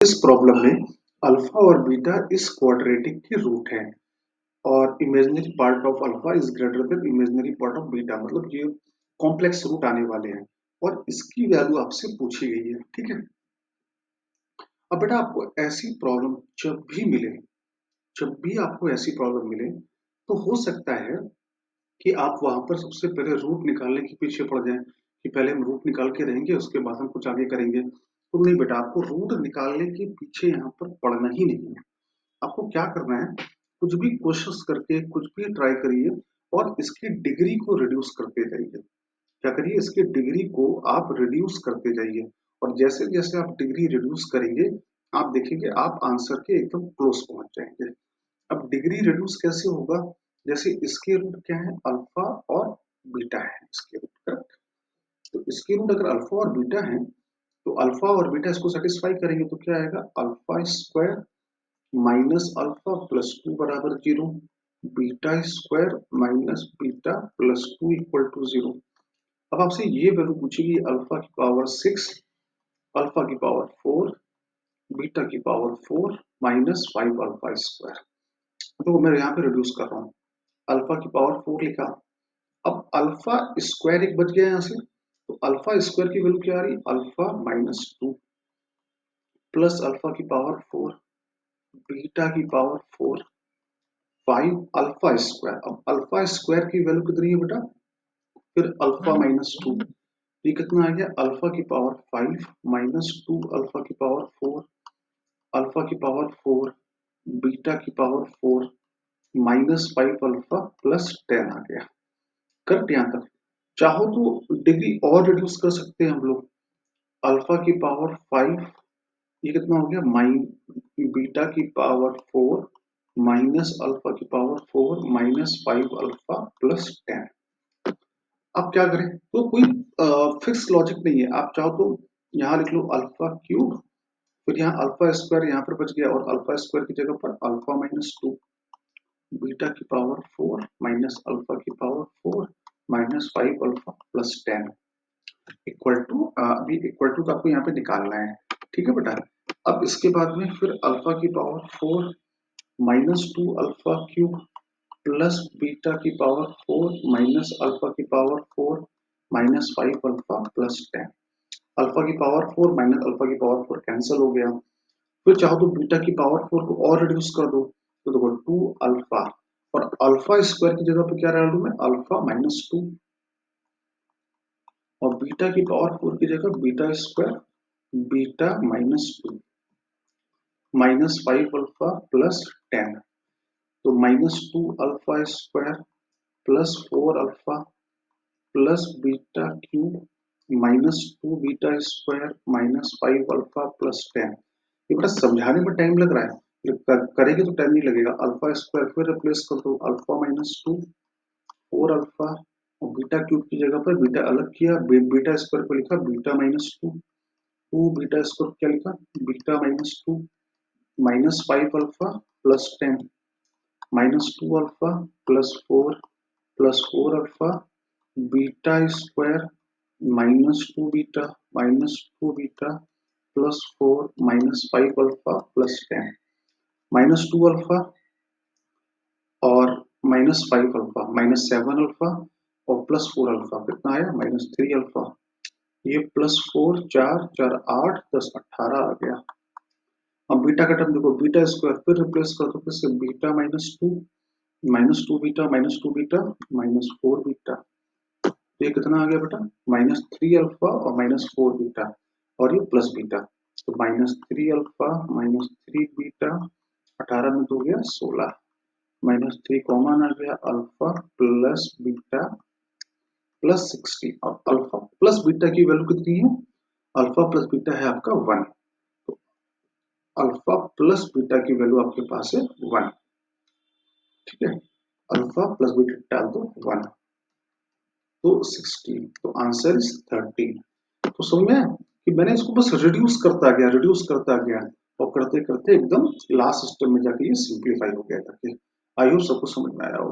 इस प्रॉब्लम में अल्फा और बीटा इस क्वाड्रेटिक के रूट है और imaginary part of alpha is greater than imaginary part of beta, मतलब ये कॉम्प्लेक्स रूट आने वाले हैं और इसकी वैल्यू आपसे पूछी गई है। ठीक है, अब बेटा आपको ऐसी प्रॉब्लम जब भी आपको ऐसी प्रॉब्लम मिले तो हो सकता है कि आप वहां पर सबसे पहले रूट निकालने के पीछे पड़ जाएं कि पहले हम रूट निकाल के रहेंगे उसके बाद हम कुछ आगे करेंगे। तो नहीं बेटा, आपको रूट निकालने के पीछे यहाँ पर पड़ना ही नहीं है। आपको क्या करना है, कुछ भी कोशिश करके कुछ भी ट्राई करिए और इसकी डिग्री को रिड्यूस करते जाइए। क्या करिए, इसकी डिग्री को आप रिड्यूस करते जाइए और जैसे जैसे आप डिग्री रिड्यूस करेंगे आप देखेंगे आप आंसर के एकदम क्लोज पहुंच जाएंगे। अब डिग्री रिड्यूस कैसे होगा, जैसे इसके रूट क्या है, अल्फा और बीटा है इसके रूट, करेक्ट। तो इसके रूट अगर अल्फा और बीटा है तो अल्फा और बीटा इसको सेटिस्फाई करेंगे तो क्या आएगा, alpha square minus alpha plus two बराबर zero, beta square minus beta plus two equal to zero. अब आपसे ये वैल्यू पूछेगी अल्फा की पावर सिक्स, अल्फा की पावर फोर, बीटा की power four minus five alpha square. तो मैं यहाँ पे रिड्यूस कर रहा हूँ, अल्फा की पावर फोर लिखा। अब अल्फा स्क्वायर एक बच गया यहाँ से, तो अल्फा स्क्वायर की वैल्यू क्या आ रही, alpha minus two plus alpha की पावर फोर, बीटा की power four, five alpha square. अब अल्फा स्क्वायर की वैल्यू कितनी है बेटा, फिर अल्फा माइनस टू, ये कितना आ गया, अल्फा की power five minus two alpha की पावर फोर, अल्फा की पावर फोर, बीटा की power four minus five alpha plus ten आ गया। करेक्ट, यहाँ तक चाहो तो डिग्री और रिड्यूस कर सकते हैं हम लोग, अल्फा की पावर फाइव, ये कितना हो गया, बीटा की पावर फोर माइनस अल्फा की power four minus five alpha plus ten. अब क्या करें, तो कोई फिक्स लॉजिक नहीं है, आप चाहो तो यहाँ लिख लो अल्फा क्यूब, फिर यहाँ अल्फा स्क्वायर यहाँ पर बच गया और अल्फा स्क्वायर की जगह पर अल्फा माइनस टू, बीटा की पावर फोर माइनस अल्फा की power four minus five alpha plus ten equal to, अभी इक्वल टू का आपको यहाँ पे निकालना है। ठीक है बेटा, अब इसके बाद में फिर अल्फा की power four minus two alpha cube plus beta की पावर फोर माइनस अल्फा की power four minus five alpha plus ten. Alpha की पावर फोर माइनस अल्फा की पावर फोर कैंसिल हो गया, फिर चाहो तो बीटा की पावर फोर को और रिड्यूस कर दो, तो देखो टू अल्फा और अल्फा स्क्वायर की जगह पे क्या डाल दूं मैं, अल्फा माइनस टू और बीटा की पावर फोर की जगह beta square beta minus two minus five alpha plus ten, तो minus two alpha square plus four alpha plus beta cube minus two beta square minus five alpha plus ten. ये बड़ा समझाने में time लग रहा है, करेंगे तो टाइम नहीं लगेगा। अल्फा स्क्वायर फिर रिप्लेस कर दो, alpha minus to four alpha और बीटा क्यूब की जगह पर बीटा अलग किया, बीटा स्क्वायर को लिखा beta minus two, two beta square क्या लिखा, beta minus two minus five alpha plus ten minus two alpha plus four alpha beta square minus two beta plus four minus five alpha plus ten, minus two alpha और minus five alpha minus seven alpha और plus four alpha कितना आया, minus three alpha. ये plus four चार चार आठ 10 18 आ गया। अब बीटा का टर्म देखो, बीटा स्क्वायर फिर रिप्लेस कर दो, फिर से beta minus two beta minus four beta, तो ये कितना आ गया बेटा, माइनस थ्री अल्फा और माइनस फोर बीटा और ये प्लस बीटा, तो minus three alpha minus three beta 18 में 2 गया 16 माइनस थ्री कॉमन आ गया, अल्फा प्लस बीटा प्लस 60 और अल्फा प्लस बीटा की वैल्यू कितनी है, अल्फा प्लस बीटा है आपका 1, तो अल्फा प्लस बीटा की वैल्यू आपके पास है 1। ठीक है, अल्फा प्लस बीटा डाल दो 1, तो 16, तो आंसर इज 13। तो समझ में कि मैंने इसको बस रिड्यूस करता गया और करते करते एकदम लास्ट स्टेप में जाके ये सिंप्लीफाई हो गया करके। आई होप सबको समझ में आया होगा।